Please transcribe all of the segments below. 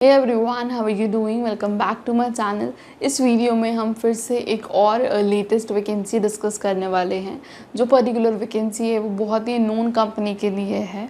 Hey everyone, how are you doing? Welcome back to my channel. इस video में हम फिर से एक और लेटेस्ट वैकेंसी डिस्कस करने वाले हैं। जो पर्टिकुलर वैकेंसी है वो बहुत ही नोन कंपनी के लिए है।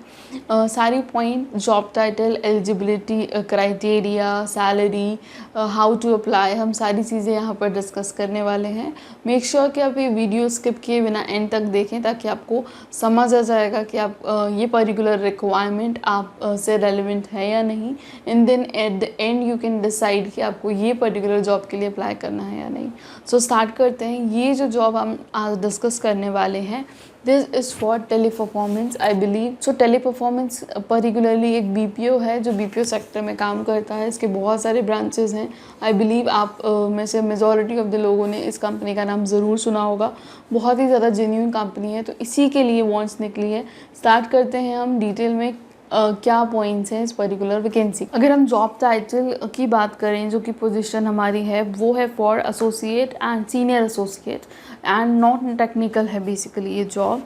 सारी point, job title, eligibility criteria, salary, how to apply, हम सारी चीज़ें यहाँ पर डिस्कस करने वाले हैं। मेक श्योर कि आप ये वीडियो स्किप किए बिना एंड तक देखें ताकि आपको समझ आ जाएगा कि आप ये पर्टिकुलर रिक्वायरमेंट आप से रेलिवेंट है या नहीं। And then at the end you can decide कि आपको ये पर्टिकुलर जॉब के लिए अप्लाई करना है या नहीं। सो स्टार्ट करते हैं। ये जो जॉब हम आज डिस्कस करने वाले हैं, this is for Teleperformance, I believe. So Teleperformance particularly एक बीपीओ है जो बीपीओ सेक्टर में काम करता है। इसके बहुत सारे ब्रांचेस हैं। आई बिलीव आप में से मेजॉरिटी ऑफ द लोगों ने इस कंपनी का नाम ज़रूर सुना होगा। बहुत ही ज़्यादा जेन्युइन कंपनी है, तो इसी के लिए वॉन्ट्स निकली है। स्टार्ट करते हैं हम डिटेल में क्या पॉइंट्स हैं इस पर्टिकुलर वैकेंसी। अगर हम जॉब टाइटल की बात करें, जो कि पोजीशन हमारी है वो है for associate and senior associate and not technical है। बेसिकली ये जॉब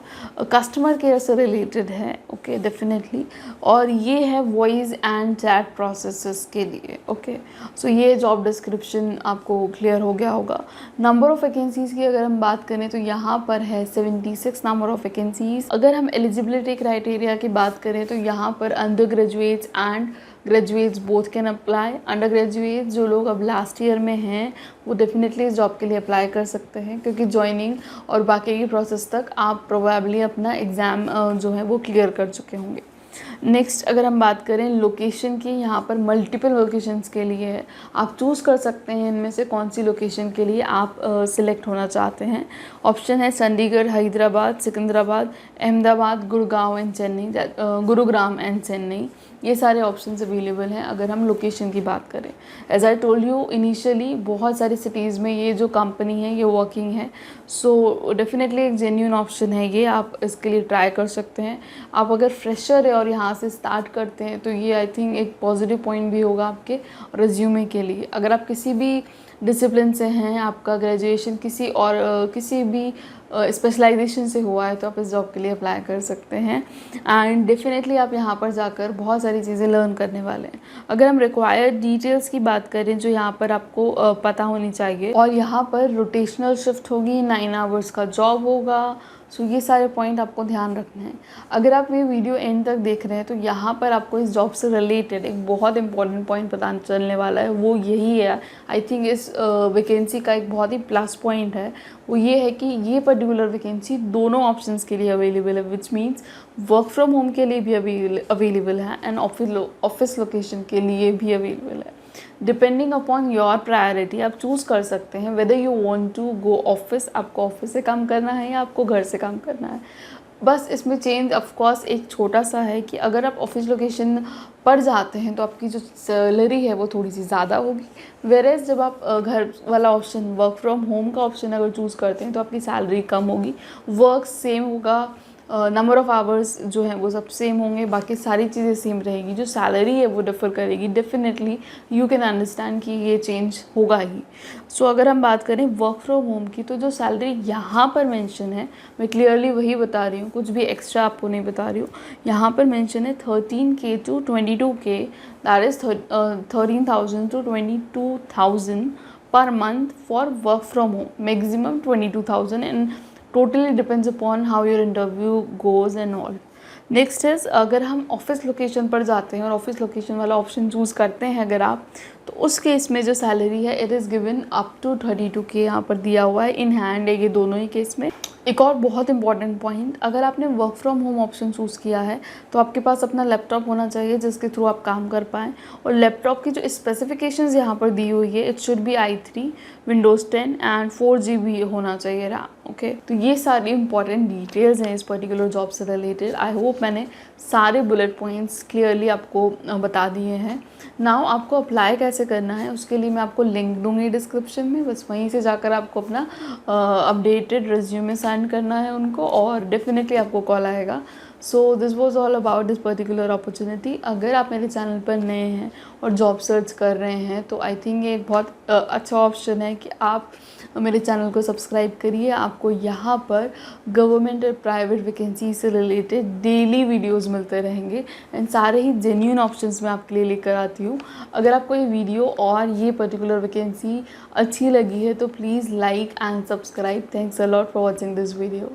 कस्टमर केयर से रिलेटेड है, ओके, डेफिनेटली। और ये है वॉइस एंड चैट प्रोसेसेस के लिए, ओके। सो ये जॉब डिस्क्रिप्शन आपको क्लियर हो गया होगा। नंबर ऑफ वैकेंसीज की अगर हम बात करें तो यहाँ पर है 76 नंबर ऑफ वैकेंसीज। अगर हम एलिजिबिलिटी क्राइटेरिया की बात करें तो यहाँ पर under graduates and graduates both can apply. Under graduates जो लोग अब लास्ट ईयर में हैं वो डेफिनेटली इस जॉब के लिए अप्लाई कर सकते हैं, क्योंकि ज्वाइनिंग और बाकी की प्रोसेस तक आप प्रोबेबली अपना एग्ज़ाम जो है वो क्लियर कर चुके होंगे। नेक्स्ट अगर हम बात करें लोकेशन की, यहाँ पर मल्टीपल लोकेशंस के लिए है। आप चूज़ कर सकते हैं इनमें से कौन सी लोकेशन के लिए आप सिलेक्ट होना चाहते हैं। ऑप्शन है चंडीगढ़, हैदराबाद, सिकंदराबाद, अहमदाबाद, गुड़गांव एंड चेन्नई, गुरुग्राम एंड चेन्नई। ये सारे ऑप्शंस अवेलेबल हैं अगर हम लोकेशन की बात करें। As I told you initially, बहुत सारी सिटीज़ में ये जो कंपनी है ये वर्किंग है। सो डेफिनेटली एक जेन्युइन ऑप्शन है ये, आप इसके लिए ट्राई कर सकते हैं। आप अगर फ्रेशर है और यहाँ से स्टार्ट करते हैं तो ये आई थिंक एक पॉजिटिव पॉइंट भी होगा आपके रिज्यूमे के लिए। अगर आप किसी भी डिसिप्लिन से हैं, आपका ग्रेजुएशन किसी और किसी भी स्पेशलाइजेशन से हुआ है, तो आप इस जॉब के लिए अप्लाई कर सकते हैं। एंड डेफिनेटली आप यहाँ पर जाकर बहुत सारी चीज़ें लर्न करने वाले हैं। अगर हम रिक्वायर्ड डिटेल्स की बात करें जो यहाँ पर आपको पता होनी चाहिए, और यहाँ पर रोटेशनल शिफ्ट होगी, 9 आवर्स का जॉब होगा। सो ये सारे पॉइंट आपको ध्यान रखने हैं। अगर आप ये वीडियो एंड तक देख रहे हैं तो यहाँ पर आपको इस जॉब से रिलेटेड एक बहुत इंपॉर्टेंट पॉइंट पता चलने वाला है। वो यही है, आई थिंक इस वैकेंसी का एक बहुत ही प्लस पॉइंट है। वो ये है कि ये पर्टिकुलर वैकेंसी दोनों ऑप्शंस के लिए अवेलेबल है, which means work from home के लिए भी अवेलेबल है एंड ऑफिस लोकेशन के लिए भी अवेलेबल है। डिपेंडिंग अपॉन योर प्रायोरिटी आप चूज़ कर सकते हैं whether you want to go office, आपको ऑफिस से काम करना है या आपको घर से काम करना है। बस इसमें चेंज ऑफ कोर्स एक छोटा सा है कि अगर आप ऑफिस लोकेशन पर जाते हैं तो आपकी जो सैलरी है वो थोड़ी सी ज़्यादा होगी, वेरेज जब आप घर वाला ऑप्शन, वर्क फ्रॉम होम का ऑप्शन अगर चूज़ करते हैं तो आपकी सैलरी कम होगी, वर्क सेम होगा, नंबर ऑफ़ आवर्स जो हैं वो सब सेम होंगे, बाकी सारी चीज़ें सेम रहेगी, जो सैलरी है वो डिफ़र करेगी। डेफिनेटली यू कैन अंडरस्टैंड कि ये चेंज होगा ही। सो अगर हम बात करें वर्क फ्रॉम होम की, तो जो सैलरी यहाँ पर मेंशन है मैं क्लियरली वही बता रही हूँ, कुछ भी एक्स्ट्रा आपको नहीं बता रही हूँ। यहाँ पर मेंशन है 13K to 22K, that is 13,000 to 22,000 per month for work from home, maximum 22,000 and totally depends upon how your interview goes and all. Next is अगर हम ऑफिस लोकेशन पर जाते हैं और ऑफिस लोकेशन वाला ऑप्शन चूज़ करते हैं अगर आप, तो उस केस में जो सैलरी है it is given up to 32K यहाँ पर दिया हुआ है इन हैंड है ये दोनों ही केस में। एक और बहुत इंपॉर्टेंट पॉइंट, अगर आपने work from home option choose किया है तो आपके पास अपना लैपटॉप होना चाहिए जिसके थ्रू आप काम कर पाएँ। और लैपटॉप की जो स्पेसिफिकेशंस यहाँ पर दी हुई है, it should be i3, Windows 10 and 4GB होना चाहिए रैम, ओके। तो ये सारी इंपॉर्टेंट डिटेल्स हैं इस पर्टिकुलर जॉब से रिलेटेड। आई होप मैंने सारे बुलेट पॉइंट्स क्लियरली आपको बता दिए हैं। नाउ आपको अप्लाई कैसे करना है उसके लिए मैं आपको लिंक दूंगी डिस्क्रिप्शन में, बस वहीं से जाकर आपको अपना अपडेटेड रिज्यूमे सेंड करना है उनको और डेफिनेटली आपको कॉल आएगा। So this was all about this particular opportunity. अगर आप मेरे चैनल पर नए हैं और जॉब सर्च कर रहे हैं तो आई थिंक ये एक बहुत अच्छा ऑप्शन है कि आप मेरे चैनल को सब्सक्राइब करिए। आपको यहाँ पर गवर्नमेंट और प्राइवेट वैकेंसी से रिलेटेड डेली वीडियोस मिलते रहेंगे एंड सारे ही जेन्युइन ऑप्शंस मैं आपके लिए लेकर आती हूँ। अगर आपको ये वीडियो और ये पर्टिकुलर वैकेंसी अच्छी लगी है तो please like and subscribe. Thanks a lot for watching this video.